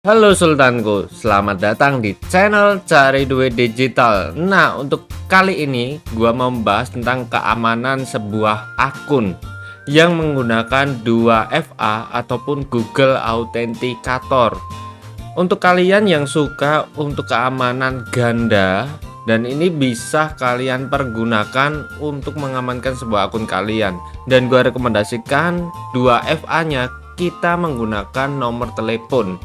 Halo Sultanku, selamat datang di channel Cari Duit Digital. Nah, untuk kali ini gua mau membahas tentang keamanan sebuah akun yang menggunakan 2FA ataupun Google Authenticator. Untuk kalian yang suka untuk keamanan ganda, dan ini bisa kalian pergunakan untuk mengamankan sebuah akun kalian. Dan gua rekomendasikan 2FA-nya kita menggunakan nomor telepon.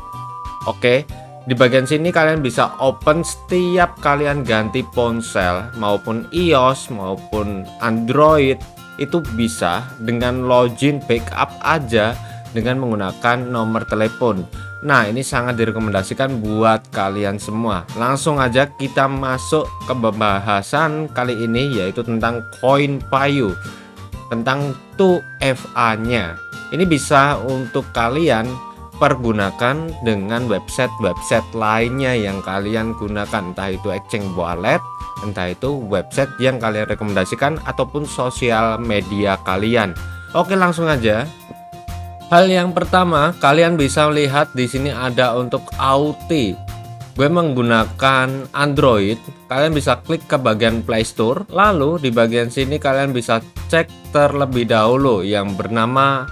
Oke, di bagian sini kalian bisa open setiap kalian ganti ponsel maupun iOS maupun Android, itu bisa dengan login backup aja dengan menggunakan nomor telepon. Nah, ini sangat direkomendasikan buat kalian semua. Langsung aja kita masuk ke pembahasan kali ini, yaitu tentang Koinpayu, tentang 2FA-nya. Ini bisa untuk kalian pergunakan dengan website-website lainnya yang kalian gunakan, entah itu exchange wallet, entah itu website yang kalian rekomendasikan ataupun sosial media kalian. Oke, langsung aja. Hal yang pertama, kalian bisa lihat di sini ada untuk Auth. Gue menggunakan Android, kalian bisa klik ke bagian Play Store, lalu di bagian sini kalian bisa cek terlebih dahulu yang bernama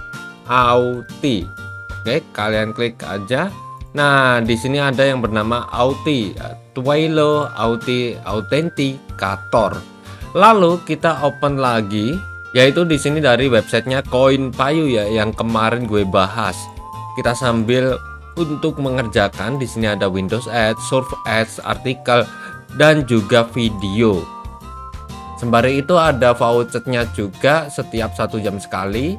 Auth. Oke, kalian klik aja. Nah, di sini ada yang bernama Auth, Twilio Authenticator. Lalu kita open lagi, yaitu di sini dari websitenya Koinpayu ya, yang kemarin gue bahas. Kita sambil untuk mengerjakan, di sini ada Windows Ads, Surf Ads, artikel, dan juga video. Sembari itu ada vouchernya juga setiap 1 jam sekali.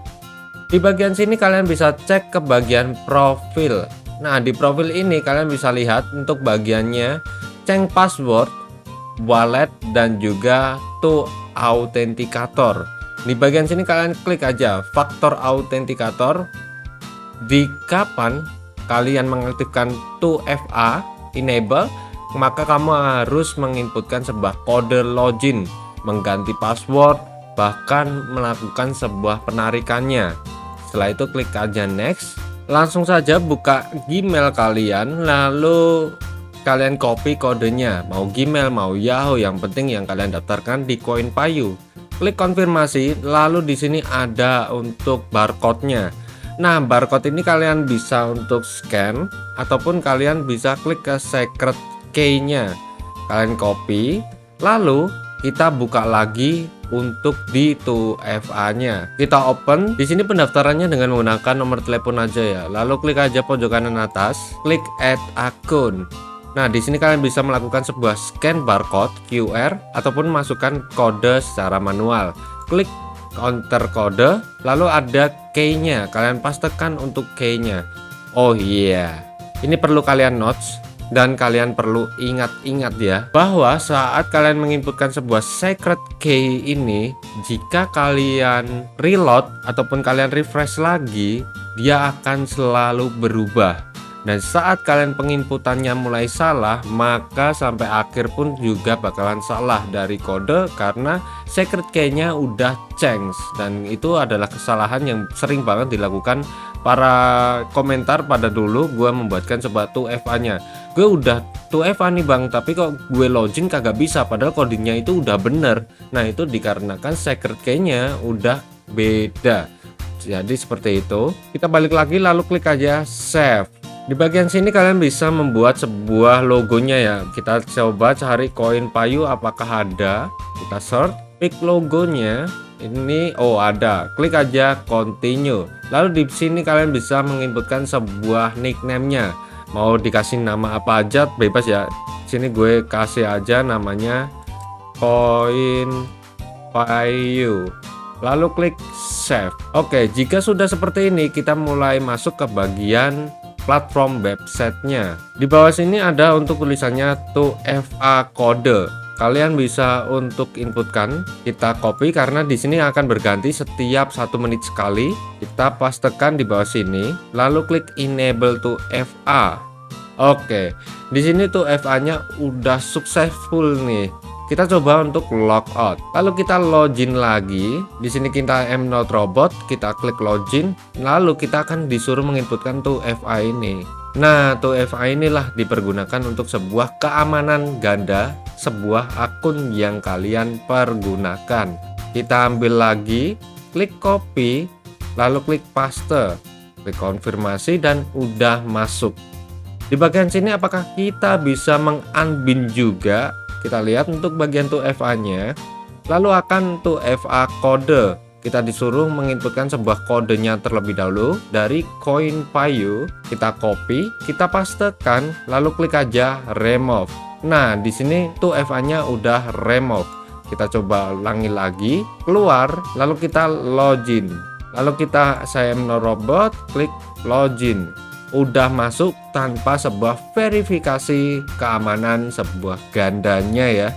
Di bagian sini kalian bisa cek ke bagian profil. Nah, di profil ini kalian bisa lihat untuk bagiannya change password, wallet, dan juga 2Authenticator. Di bagian sini kalian klik aja faktor authenticator. Di kapan kalian mengaktifkan 2FA enable, maka kamu harus menginputkan sebuah kode login, mengganti password, bahkan melakukan sebuah penarikannya. Setelah itu klik aja next. Langsung saja buka Gmail kalian, lalu kalian copy kodenya, mau Gmail mau Yahoo, yang penting yang kalian daftarkan di Koinpayu. Klik konfirmasi, lalu di sini ada untuk barcode-nya. Nah, barcode ini kalian bisa untuk scan ataupun kalian bisa klik ke secret key-nya. Kalian copy, lalu kita buka lagi untuk di 2FA-nya. Kita open. Di sini pendaftarannya dengan menggunakan nomor telepon aja ya. Lalu klik aja pojok kanan atas, klik add akun. Nah, di sini kalian bisa melakukan sebuah scan barcode QR ataupun masukkan kode secara manual. Klik enter kode, lalu ada key-nya. Kalian pastekan untuk key-nya. Oh iya. Ini perlu kalian notes. Dan kalian perlu ingat-ingat ya, bahwa saat kalian menginputkan sebuah secret key ini, jika kalian reload ataupun kalian refresh lagi, dia akan selalu berubah. Dan saat kalian penginputannya mulai salah, maka sampai akhir pun juga bakalan salah dari kode, karena secret key-nya udah change. Dan itu adalah kesalahan yang sering banget dilakukan para komentar pada dulu gue membuatkan sebuah 2FA-nya. Gue udah 2FA nih bang, tapi kok gue login kagak bisa, padahal kodenya itu udah bener. Nah, itu dikarenakan secret key-nya udah beda. Jadi seperti itu. Kita balik lagi, lalu klik aja save. Di bagian sini kalian bisa membuat sebuah logonya ya. Kita coba cari Koinpayu apakah ada. Kita search, pick logonya. Ini ada. Klik aja continue. Lalu di sini kalian bisa menginputkan sebuah nickname-nya. Mau dikasih nama apa aja bebas ya. Sini gue kasih aja namanya Koinpayu. Lalu klik save. Oke, jika sudah seperti ini, kita mulai masuk ke bagian platform websitenya. Di bawah sini ada untuk tulisannya 2FA kode. Kalian bisa untuk inputkan. Kita copy karena di sini akan berganti setiap 1 menit sekali. Kita pastekan di bawah sini, lalu klik enable 2FA. Oke, di sini 2FA-nya udah successful nih. Kita coba untuk logout. Lalu kita login lagi. Di sini kita am not robot, kita klik login. Lalu kita akan disuruh menginputkan 2FA ini. Nah, 2FA inilah dipergunakan untuk sebuah keamanan ganda sebuah akun yang kalian pergunakan. Kita ambil lagi, klik copy, lalu klik paste, klik konfirmasi dan udah masuk. Di bagian sini apakah kita bisa meng-unbind juga? Kita lihat untuk bagian 2FA-nya. Lalu akan 2FA kode. Kita disuruh menginputkan sebuah kodenya terlebih dahulu dari CoinPayu. Kita copy, kita pastekan, lalu klik aja remove. Nah, di sini 2FA-nya udah remove. Kita coba ulangi lagi, keluar, lalu kita login. Lalu kita saya robot, klik login. Udah masuk tanpa sebuah verifikasi keamanan sebuah gandanya ya.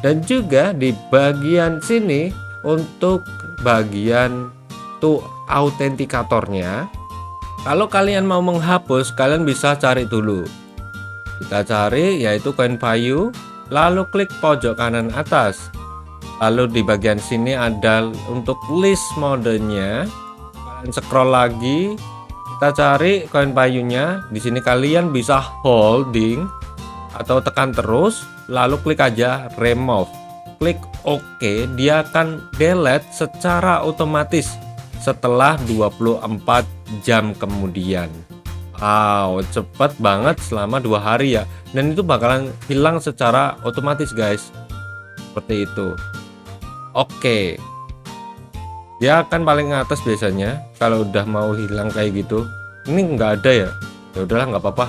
Dan juga di bagian sini untuk bagian autentikatornya, kalau kalian mau menghapus, kalian bisa cari dulu. Kita cari yaitu CoinPayu, lalu klik pojok kanan atas. Lalu di bagian sini ada untuk list modenya. Kalian scroll lagi, kita cari CoinPayunya. Di sini kalian bisa holding atau tekan terus, lalu klik aja remove. Klik OK, dia akan delete secara otomatis setelah 24 jam kemudian. Wow, cepet banget selama 2 hari ya. Dan itu bakalan hilang secara otomatis guys. Seperti itu. Oke. Dia akan paling atas biasanya kalau udah mau hilang kayak gitu. Ini nggak ada ya. Ya udahlah, nggak apa-apa.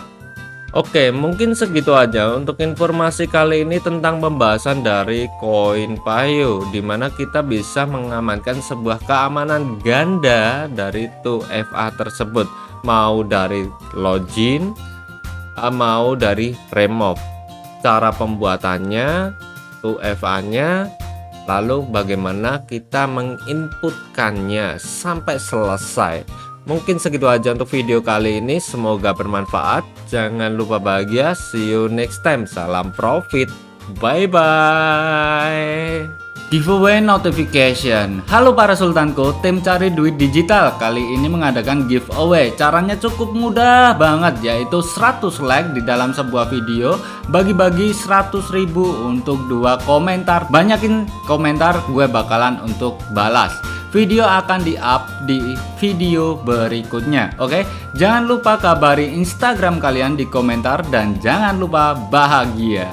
Oke, mungkin segitu aja untuk informasi kali ini tentang pembahasan dari CoinPayu, dimana kita bisa mengamankan sebuah keamanan ganda dari 2FA tersebut, mau dari login, mau dari remove. Cara pembuatannya, 2FA-nya, lalu bagaimana kita menginputkannya sampai selesai. Mungkin segitu aja untuk video kali ini, semoga bermanfaat. Jangan lupa bahagia, see you next time, salam profit, bye bye. Giveaway notification. Halo para sultanku, tim cari duit digital kali ini mengadakan giveaway. Caranya cukup mudah banget, yaitu 100 like di dalam sebuah video, bagi-bagi 100.000 untuk 2 komentar. Banyakin komentar, gue bakalan untuk balas. Video akan di-up di video berikutnya. Oke, jangan lupa kabari Instagram kalian di komentar dan jangan lupa bahagia.